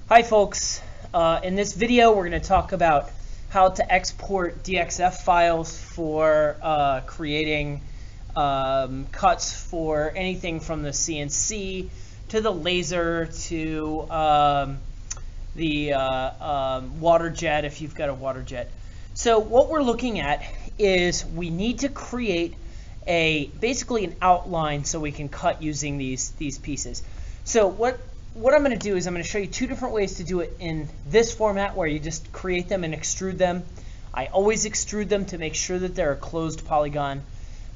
Hi folks, in this video we're going to talk about how to export DXF files for creating cuts for anything from the CNC to the laser to the water jet if you've got a water jet. So what we're looking at is we need to create basically an outline so we can cut using these pieces. So what I'm going to do is I'm going to show you two different ways to do it in this format where you just create them and extrude them. I always extrude them to make sure that they're a closed polygon.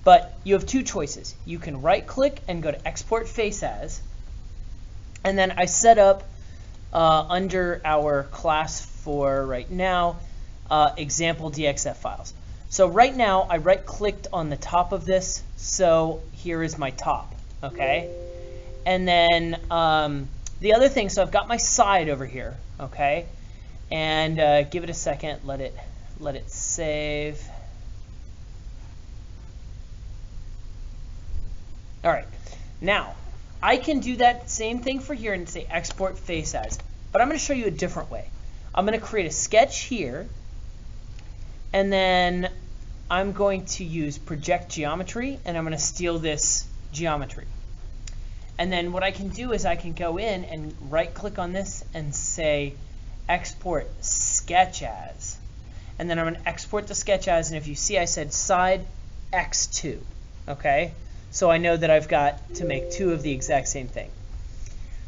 But you have two choices. You can right click and go to Export Face As. And then I set up under our class for right now example DXF files. So right now I right clicked on the top of this. So here is my top. Okay. And then the other thing, so I've got my side over here, okay, and give it a second, let it save. All right, now I can do that same thing for here and say export face as, but I'm going to show you a different way. I'm going to create a sketch here, and then I'm going to use project geometry, and I'm going to steal this geometry. And then what I can do is I can go in and right click on this and say export sketch as. And then I'm going to export the sketch as, and if you see I said side X2. Okay? So I know that I've got to make two of the exact same thing.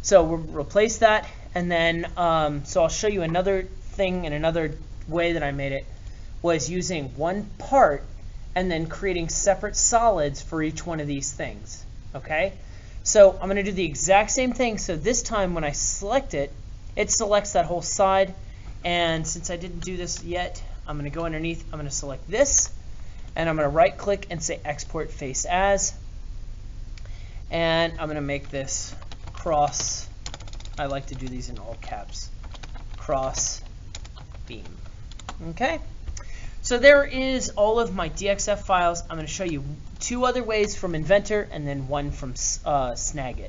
So we'll replace that, and then so I'll show you another thing, and another way that I made it was using one part and then creating separate solids for each one of these things. Okay? So I'm going to do the exact same thing. So this time when I select it, it selects that whole side. And since I didn't do this yet, I'm going to go underneath. I'm going to select this, and I'm going to right click and say export face as. And I'm going to make this cross. I like to do these in all caps. Cross beam. Okay. So there is all of my DXF files. I'm going to show you two other ways from Inventor and then one from Onshape.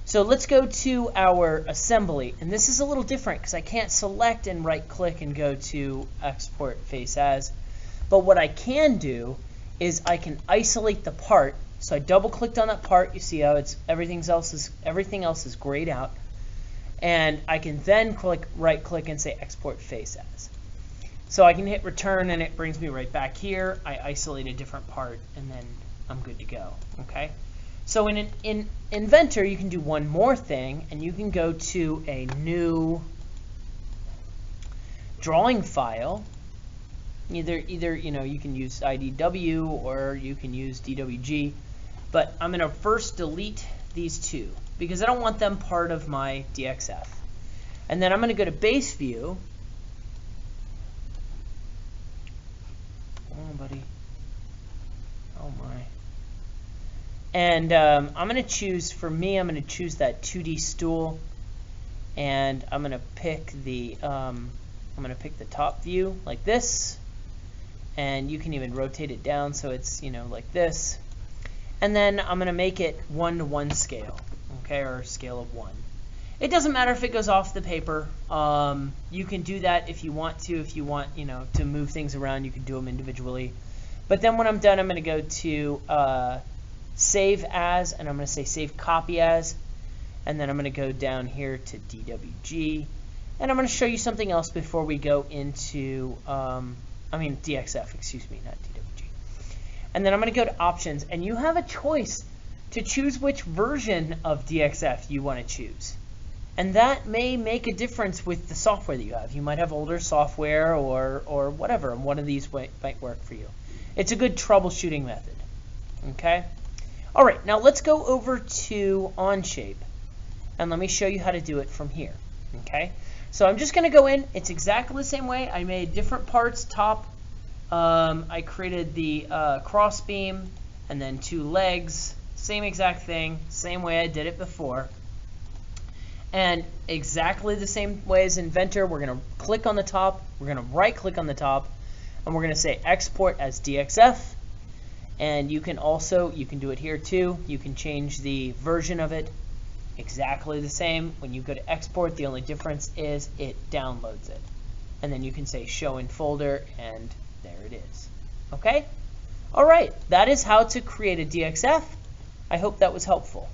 So let's go to our assembly, and this is a little different because I can't select and right click and go to export face as. But what I can do is I can isolate the part. So I double clicked on that part. You see how everything else is grayed out. And I can then right click and say export face as. So I can hit return and it brings me right back here. I isolate a different part and then I'm good to go. Okay. So in Inventor you can do one more thing, and you can go to a new drawing file. Either you can use IDW or you can use DWG, but I'm going to first delete these two because I don't want them part of my DXF. And then I'm going to go to base view. Come on, buddy. Oh my. And I'm going to choose, for me, I'm going to choose that 2D stool, and I'm going to pick the top view like this, and you can even rotate it down so it's like this. And then I'm going to make it 1:1 scale, okay, or a scale of 1. It doesn't matter if it goes off the paper. You can do that if you want to. If you want, to move things around, you can do them individually. But then when I'm done, I'm going to go to save as, and I'm going to say save copy as, and then I'm going to go down here to DWG, and I'm going to show you something else before we go into DXF, excuse me, not DWG. And then I'm going to go to options, and you have a choice to choose which version of DXF you want to choose. And that may make a difference with the software that you have. You might have older software or whatever, and one of these might work for you. It's a good troubleshooting method. Okay? All right, now let's go over to Onshape, and let me show you how to do it from here. Okay? So I'm just going to go in. It's exactly the same way. I made different parts. Top, I created the cross beam, and then two legs. Same exact thing, same way I did it before. And exactly the same way as Inventor, we're going to click on the top, we're going to right click on the top, and we're going to say export as DXF. And you can do it here too. You can change the version of it. exactly the same. When you go to export, the only difference is it downloads it. And then you can say show in folder, and there it is. Okay? All right, that is how to create a DXF. I hope that was helpful.